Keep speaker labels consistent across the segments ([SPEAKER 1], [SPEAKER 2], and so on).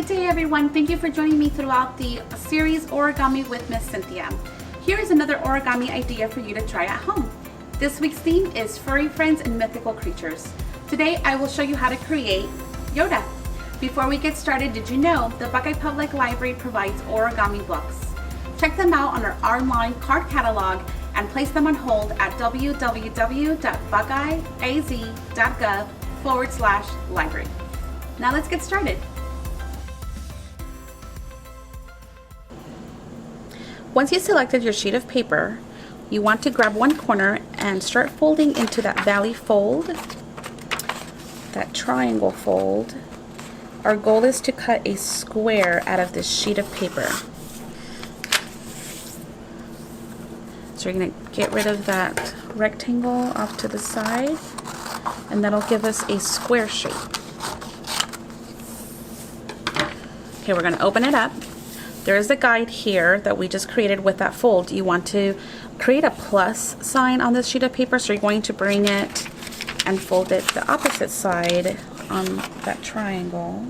[SPEAKER 1] Good day everyone. Thank you for joining me throughout the series Origami with Miss Cynthia. Here is another origami idea for you to try at home. This week's theme is furry friends and mythical creatures. Today I will show you how to create Yoda. Before we get started, did you know the Buckeye Public Library provides origami books? Check them out on our online card catalog and place them on hold at www.buckeyeaz.gov/library. Now let's get started. Once you selected your sheet of paper, you want to grab one corner and start folding into that valley fold, that triangle fold. Our goal is to cut a square out of this sheet of paper. So you're going to get rid of that rectangle off to the side, and that'll give us a square shape. Okay, we're going to open it up. There is a guide here that we just created with that fold. You want to create a plus sign on this sheet of paper, so you're going to bring it and fold it the opposite side on that triangle.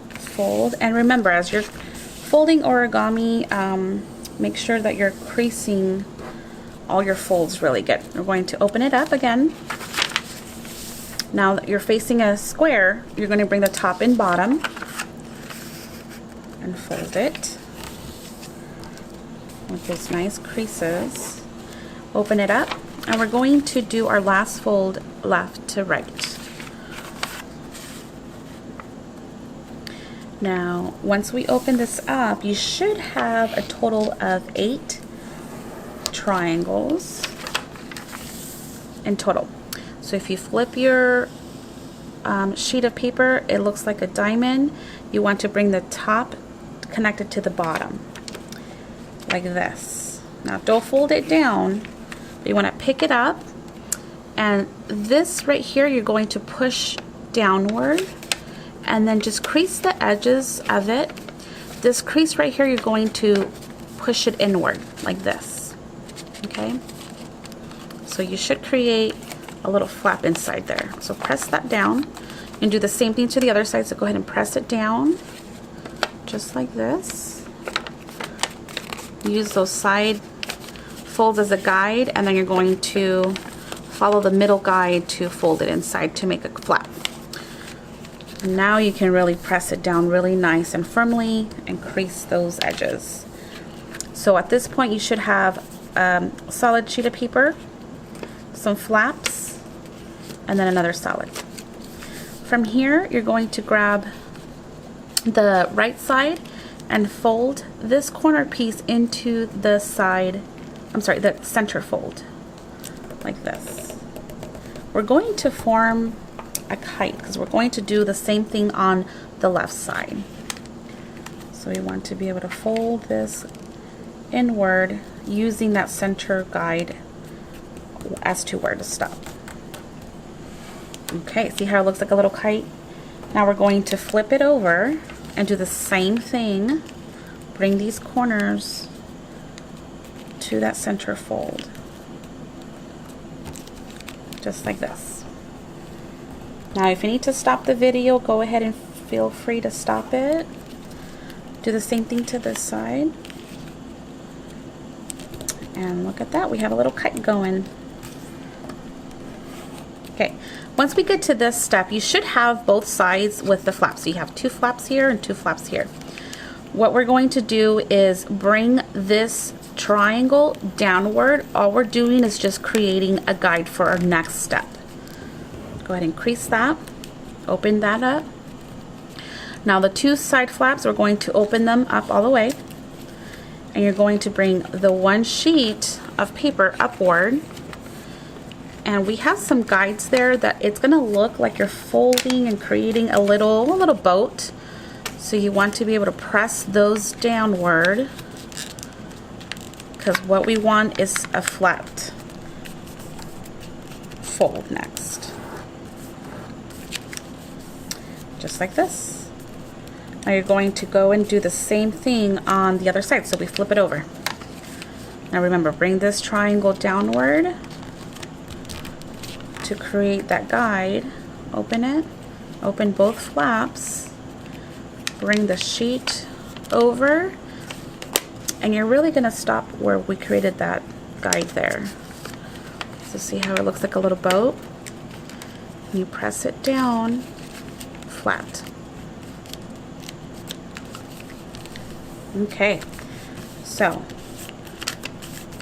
[SPEAKER 1] Fold, and remember, as you're folding origami, make sure that you're creasing all your folds really good. We're going to open it up again. Now that you're facing a square, you're going to bring the top and bottom and fold it with these nice creases. Open it up, and we're going to do our last fold left to right. Now, once we open this up, you should have a total of 8 triangles in total. So if you flip your sheet of paper, it looks like a diamond. You want to bring the top connected to the bottom, like this. Now don't fold it down, but you want to pick it up, and this right here you're going to push downward, and then just crease the edges of it. This crease right here, you're going to push it inward like this. Okay, so you should create a little flap inside there. So press that down and do the same thing to the other side. So go ahead and press it down just like this. Use those side folds as a guide, and then you're going to follow the middle guide to fold it inside to make a flap. And now you can really press it down really nice and firmly and crease those edges. So at this point you should have a solid sheet of paper, some flaps, and then another solid. From here you're going to grab the right side and fold this corner piece into the side, the center fold, like this. We're going to form a kite because we're going to do the same thing on the left side. So we want to be able to fold this inward using that center guide as to where to stop. Okay, see how it looks like a little kite? Now we're going to flip it over and do the same thing. Bring these corners to that center fold, just like this. Now if you need to stop the video, go ahead and feel free to stop it. Do the same thing to this side. And look at that, we have a little kite going. Okay, once we get to this step, you should have both sides with the flaps. So you have 2 flaps here and 2 flaps here. What we're going to do is bring this triangle downward. All we're doing is just creating a guide for our next step. Go ahead and crease that, open that up. Now the 2 side flaps, we're going to open them up all the way, and you're going to bring the one sheet of paper upward. And we have some guides there that it's going to look like you're folding and creating a little boat. So you want to be able to press those downward, because what we want is a flat fold next. Just like this. Now you're going to go and do the same thing on the other side. So we flip it over. Now remember, bring this triangle downward to create that guide. Open it, open both flaps, bring the sheet over, and you're really going to stop where we created that guide there. So see how it looks like a little boat? You press it down flat. Okay, so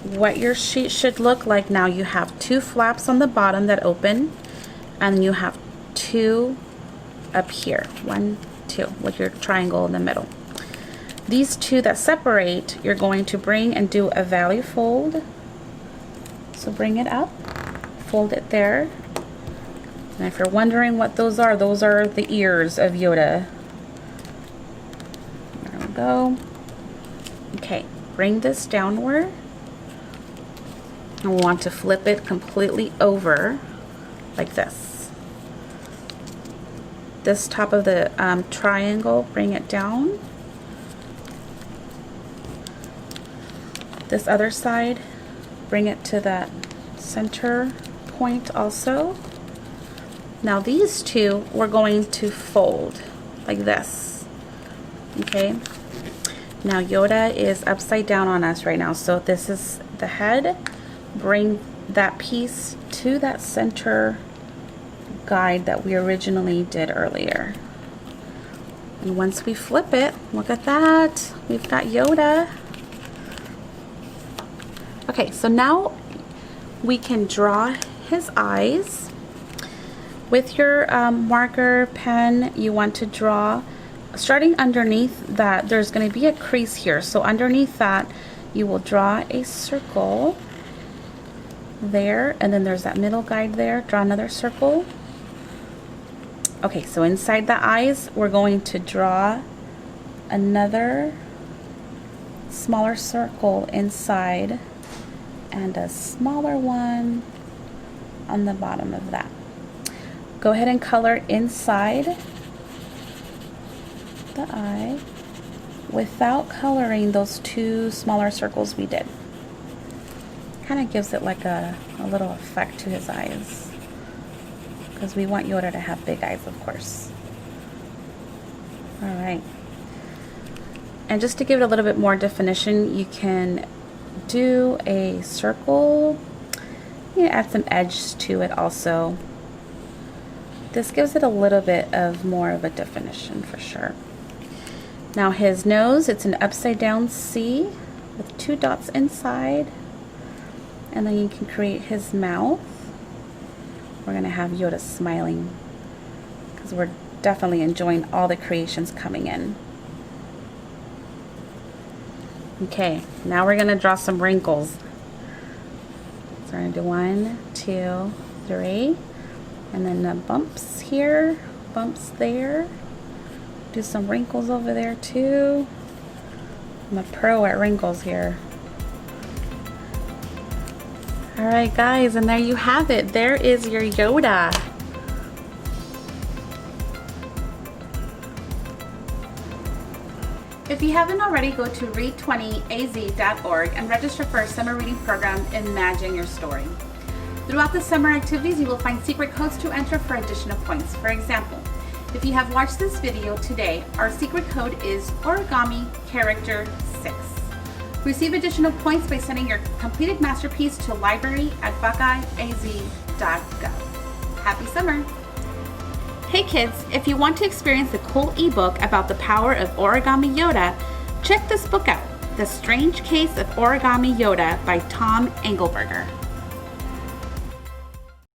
[SPEAKER 1] what your sheet should look like now, you have 2 flaps on the bottom that open, and you have 2 up here. 1, 2, with your triangle in the middle. These 2 that separate, you're going to bring and do a valley fold. So bring it up, fold it there. And if you're wondering what those are the ears of Yoda. There we go. Okay, bring this downward. And we want to flip it completely over like this. This top of the triangle, bring it down. This other side, bring it to that center point also. Now these 2 we're going to fold like this. Okay, now Yoda is upside down on us right now, so this is the head. Bring that piece to that center guide that we originally did earlier. And once we flip it, look at that, we've got Yoda. Okay, so now we can draw his eyes. With your marker pen, you want to draw, starting underneath that, there's going to be a crease here. So underneath that, you will draw a circle there, and then there's that middle guide there. Draw another circle. Okay, so inside the eyes, we're going to draw another smaller circle inside, and a smaller one on the bottom of that. Go ahead and color inside the eye without coloring those 2 smaller circles we did. Kind of gives it like a little effect to his eyes, because we want Yoda to have big eyes, of course. All right. And just to give it a little bit more definition, you can do a circle. You can add some edge to it also. This gives it a little bit of more of a definition for sure. Now his nose, it's an upside down C with 2 dots inside. And then you can create his mouth. We're going to have Yoda smiling, because we're definitely enjoying all the creations coming in. Okay, now we're going to draw some wrinkles. So we're going to do 1, 2, 3. And then the bumps here, bumps there. Do some wrinkles over there too. I'm a pro at wrinkles here. Alright guys, and there you have it. There is your Yoda. If you haven't already, go to read20az.org and register for our summer reading program, Imagine Your Story. Throughout the summer activities, you will find secret codes to enter for additional points. For example, if you have watched this video today, our secret code is Origami Character 6. Receive additional points by sending your completed masterpiece to library@buckeyeaz.gov. Happy summer! Hey kids, if you want to experience the cool ebook about the power of Origami Yoda, check this book out, The Strange Case of Origami Yoda by Tom Engelberger.